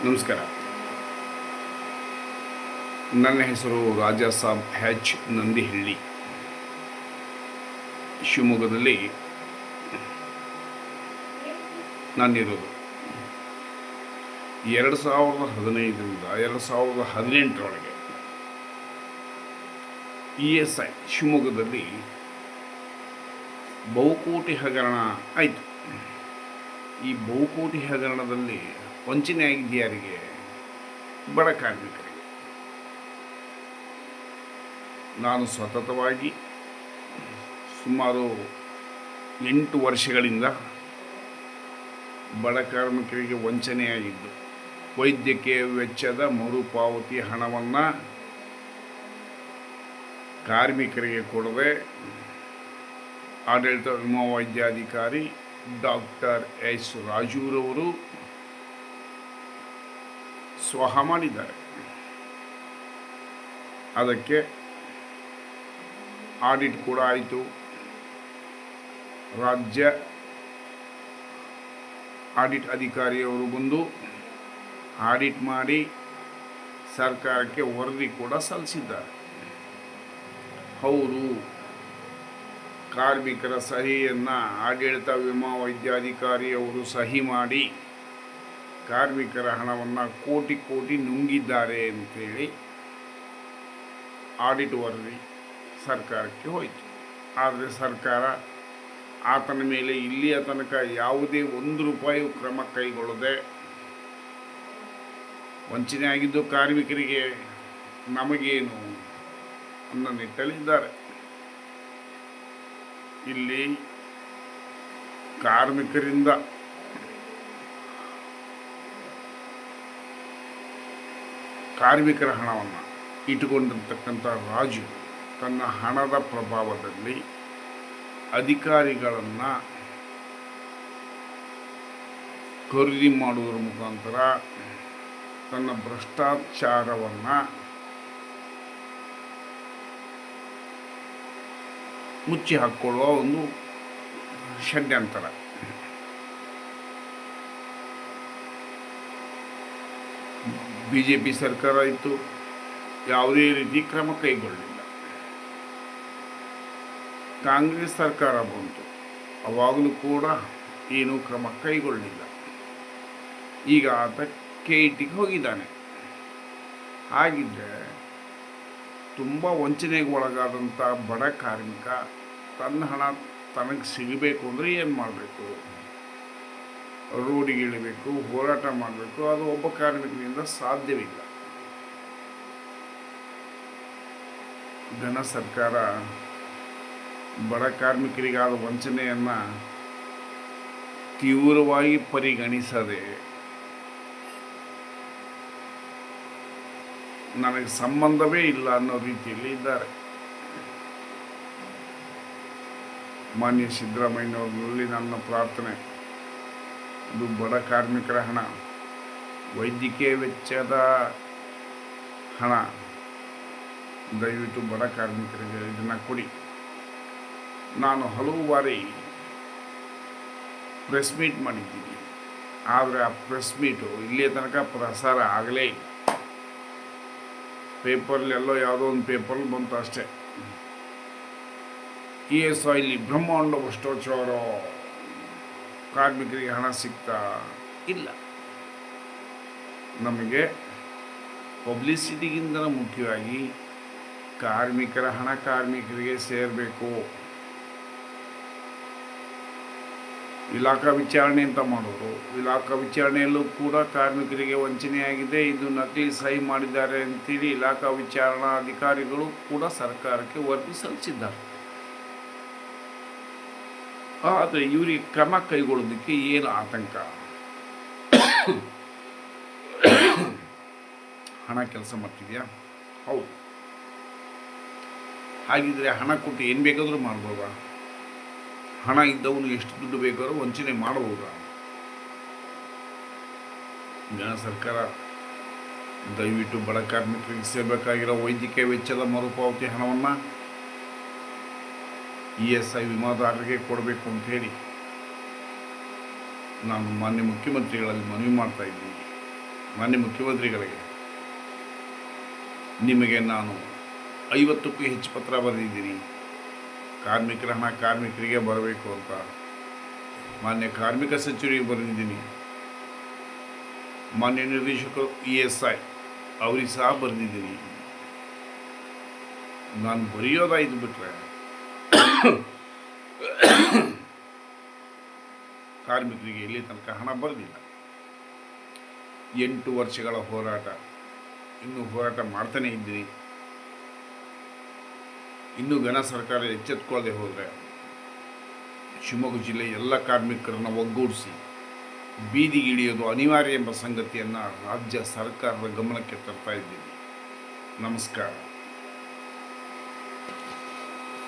ನಮಸ್ಕಾರ. ನನ್ನ ಹೆಸರು ರಾಜಾಸಾಬ್ ಹೆಚ್ ನಂದಿಹಳ್ಳಿ. ಶಿವಮೊಗ್ಗದಲ್ಲಿ ನಾನಿರೋದು. 2015ರಿಂದ 2018ರೊಳಗೆ ESI ಶಿವಮೊಗ್ಗದಲ್ಲಿ ಬಹುಕೋಟಿ ಹಗರಣ ಆಯಿತು. ಈ ಬಹುಕೋಟಿ ಹಗರಣದಲ್ಲಿ ವಂಚನೆ ಆಗಿದ್ದ ಬಡ ಕಾರ್ಮಿಕರಿಗೆ. ನಾನು ಸತತವಾಗಿ ಸುಮಾರು 8 ವರ್ಷಗಳಿಂದ ಬಡ ಕಾರ್ಮಿಕರಿಗೆ ವಂಚನೆಯಾಗಿದ್ದು, ವೈದ್ಯಕೀಯ ವೆಚ್ಚದ ಮರುಪಾವತಿ ಹಣವನ್ನು ಕಾರ್ಮಿಕರಿಗೆ ಕೊಡದೆ ಆಡಳಿತ ವಿಮಾ ವೈದ್ಯಾಧಿಕಾರಿ ಡಾಕ್ಟರ್ ಎಸ್ ರಾಜೂರವರು ಸ್ವಹ ಮಾಡಿದ್ದಾರೆ. ಅದಕ್ಕೆ ಆಡಿಟ್ ಕೂಡ ಆಯಿತು. ರಾಜ್ಯ ಆಡಿಟ್ ಅಧಿಕಾರಿಯವರು ಬಂದು ಆಡಿಟ್ ಮಾಡಿ ಸರ್ಕಾರಕ್ಕೆ ವರದಿ ಕೂಡ ಸಲ್ಲಿಸಿದ್ದಾರೆ. ಅವರು ಕಾರ್ಮಿಕರ ಸಹಿಯನ್ನು ಆಡಳಿತ ವಿಮಾ ವೈದ್ಯಾಧಿಕಾರಿಯವರು ಸಹಿ ಮಾಡಿ ಕಾರ್ಮಿಕರ ಹಣವನ್ನು ಕೋಟಿ ನುಂಗಿದ್ದಾರೆ ಅಂತೇಳಿ ಆಡಿಟ್ ವರದಿ ಸರ್ಕಾರಕ್ಕೆ ಹೋಯಿತು. ಆದರೆ ಸರ್ಕಾರ ಆತನ ಮೇಲೆ ಇಲ್ಲಿಯ ತನಕ ಯಾವುದೇ ₹1 ಕ್ರಮ ಕೈಗೊಳ್ಳದೆ ವಂಚನೆ ಆಗಿದ್ದು ಕಾರ್ಮಿಕರಿಗೆ ನಮಗೇನು ಅನ್ನೋ ನಿಟ್ಟಲ್ಲಿದ್ದಾರೆ. ಇಲ್ಲಿ ಕಾರ್ಮಿಕರಿಂದ ಕಾರ್ಮಿಕರ ಹಣವನ್ನು ಇಟ್ಟುಕೊಂಡಿರ್ತಕ್ಕಂಥ ರಾಜು ತನ್ನ ಹಣದ ಪ್ರಭಾವದಲ್ಲಿ ಅಧಿಕಾರಿಗಳನ್ನು ಖರೀದಿ ಮಾಡುವುದರ ಮುಖಾಂತರ ತನ್ನ ಭ್ರಷ್ಟಾಚಾರವನ್ನು ಮುಚ್ಚಿ ಹಾಕ್ಕೊಳ್ಳುವ ಒಂದು ಷಡ್ಯಂತರ. BJP ಸರ್ಕಾರ ಇತ್ತು, ಯಾವುದೇ ರೀತಿ ಕ್ರಮ ಕೈಗೊಳ್ಳಲಿಲ್ಲ. ಕಾಂಗ್ರೆಸ್ ಸರ್ಕಾರ ಬಂತು, ಅವಾಗಲೂ ಕೂಡ ಏನೂ ಕ್ರಮ ಕೈಗೊಳ್ಳಲಿಲ್ಲ. ಈಗ ಆತ KITಗೆ ಹೋಗಿದ್ದಾನೆ. ಹಾಗಿದ್ದರೆ ತುಂಬ ವಂಚನೆಗೆ ಒಳಗಾದಂಥ ಬಡ ಕಾರ್ಮಿಕ ತನ್ನ ಹಣ ತನಗೆ ಸಿಗಬೇಕು ಅಂದರೆ ಏನು ಮಾಡಬೇಕು? ರೋಡಿಗೆ ಇಳಿಬೇಕು, ಹೋರಾಟ ಮಾಡಬೇಕು. ಅದು ಒಬ್ಬ ಕಾರ್ಮಿಕನಿಂದ ಸಾಧ್ಯವಿಲ್ಲ. ಘನ ಸರ್ಕಾರ ಬಡ ಕಾರ್ಮಿಕರಿಗಾದ ವಂಚನೆಯನ್ನು ತೀವ್ರವಾಗಿ ಪರಿಗಣಿಸದೆ ನನಗೆ ಸಂಬಂಧವೇ ಇಲ್ಲ ಅನ್ನೋ ರೀತಿಯಲ್ಲಿ ಇದ್ದಾರೆ. ಮಾನ್ಯ ಸಿದ್ದರಾಮಯ್ಯನವರಲ್ಲಿ ನನ್ನ ಪ್ರಾರ್ಥನೆ, ಇದು ಬಡ ಕಾರ್ಮಿಕರ ಹಣ, ವೈದ್ಯಕೀಯ ವೆಚ್ಚದ ಹಣ. ದಯವಿಟ್ಟು ಬಡ ಕಾರ್ಮಿಕರಿಗೆ ಇದನ್ನು ಕೊಡಿ. ನಾನು ಹಲವು ಬಾರಿ ಪ್ರೆಸ್ ಮೀಟ್ ಮಾಡಿದ್ದೀನಿ, ಆದರೆ ಆ ಪ್ರೆಸ್ ಮೀಟು ಇಲ್ಲಿಯ ತನಕ ಪ್ರಸಾರ ಆಗಲೇ ಇಲ್ಲ. ಪೇಪರ್ಲೆಲ್ಲೋ ಯಾವುದೋ ಒಂದು ಪೇಪರ್ಲ್ಲಿ ಬಂತು ಅಷ್ಟೇ. ESIಲಿ ಬ್ರಹ್ಮಾಂಡ ಭ್ರಷ್ಟಾಚಾರ, ಕಾರ್ಮಿಕರಿಗೆ ಹಣ ಸಿಗ್ತಾ ಇಲ್ಲ. ನಮಗೆ ಪಬ್ಲಿಸಿಟಿಗಿಂತ ಮುಖ್ಯವಾಗಿ ಕಾರ್ಮಿಕರ ಹಣ ಕಾರ್ಮಿಕರಿಗೆ ಸೇರಬೇಕು. ಇಲಾಖಾ ವಿಚಾರಣೆ ಅಂತ ಮಾಡೋದು, ಇಲಾಖಾ ವಿಚಾರಣೆಯಲ್ಲೂ ಕೂಡ ಕಾರ್ಮಿಕರಿಗೆ ವಂಚನೆಯಾಗಿದೆ, ಇದು ನಕಲಿ ಸಹಿ ಮಾಡಿದ್ದಾರೆ ಅಂತೇಳಿ ಇಲಾಖಾ ವಿಚಾರಣಾ ಅಧಿಕಾರಿಗಳು ಕೂಡ ಸರ್ಕಾರಕ್ಕೆ ವರದಿ ಸಲ್ಲಿಸಿದ್ದಾರೆ. ಆದರೆ ಇವರಿಗೆ ಕ್ರಮ ಕೈಗೊಳ್ಳೋದಕ್ಕೆ ಏನು ಆತಂಕ? ಹಣ ಕೆಲಸ ಮಾಡ್ತಿದೆಯಾ? ಹೌದು. ಹಾಗಿದ್ರೆ ಹಣ ಕೊಟ್ಟು ಏನು ಬೇಕಾದರೂ ಮಾಡ್ಬೋದಾ? ಹಣ ಇದ್ದವನು ಎಷ್ಟು ದುಡ್ಡು ಬೇಕಾದ್ರೂ ವಂಚನೆ ಮಾಡಬಹುದಾ? ಘನ ಸರ್ಕಾರ ದಯವಿಟ್ಟು ಬಡ ಕಾರ್ಮಿಕರಿಗೆ ಸೇರಬೇಕಾಗಿರೋ ವೈದ್ಯಕೀಯ ವೆಚ್ಚದ ಮರುಪಾವತಿ ಹಣವನ್ನು ESI ವಿಮಾದಾರರಿಗೆ ಕೊಡಬೇಕು ಅಂತ ಹೇಳಿ ನಾನು ಮಾನ್ಯ ಮುಖ್ಯಮಂತ್ರಿಗಳಲ್ಲಿ ಮನವಿ ಮಾಡ್ತಾ ಇದ್ದೀನಿ. ಮಾನ್ಯ ಮುಖ್ಯಮಂತ್ರಿಗಳಿಗೆ ನಿಮಗೆ ನಾನು 50ಕ್ಕೂ ಹೆಚ್ಚು ಪತ್ರ ಬರೆದಿದ್ದೀನಿ. ಕಾರ್ಮಿಕರ ಹಣ ಕಾರ್ಮಿಕರಿಗೆ ಬರಬೇಕು ಅಂತ ಮಾನ್ಯ ಕಾರ್ಮಿಕ ಸಚಿವರಿಗೆ ಬರೆದಿದ್ದೀನಿ. ಮಾನ್ಯ ನಿರ್ದೇಶಕರು ESI ಅವ್ರಿಗೆ ಸಹ ಬರೆದಿದ್ದೀನಿ. ನಾನು ಬರೆಯೋದಾಯ್ತು ಬಿಟ್ಟರೆ ಕಾರ್ಮಿಕರಿಗೆ ಇಲ್ಲಿ ತನಕ ಹಣ ಬರೆದಿಲ್ಲ. 8 ವರ್ಷಗಳ ಹೋರಾಟ, ಇನ್ನೂ ಹೋರಾಟ ಮಾಡ್ತಾನೇ ಇದ್ದೀನಿ. ಇನ್ನೂ ಘನ ಸರ್ಕಾರ ಎಚ್ಚೆತ್ಕೊಳ್ಳದೆ ಹೋದರೆ ಶಿವಮೊಗ್ಗ ಜಿಲ್ಲೆಯ ಎಲ್ಲ ಕಾರ್ಮಿಕರನ್ನು ಒಗ್ಗೂಡಿಸಿ ಬೀದಿಗಿಳಿಯೋದು ಅನಿವಾರ್ಯ ಎಂಬ ಸಂಗತಿಯನ್ನು ರಾಜ್ಯ ಸರ್ಕಾರದ ಗಮನಕ್ಕೆ ತರ್ತಾ ಇದ್ದೀನಿ. ನಮಸ್ಕಾರ.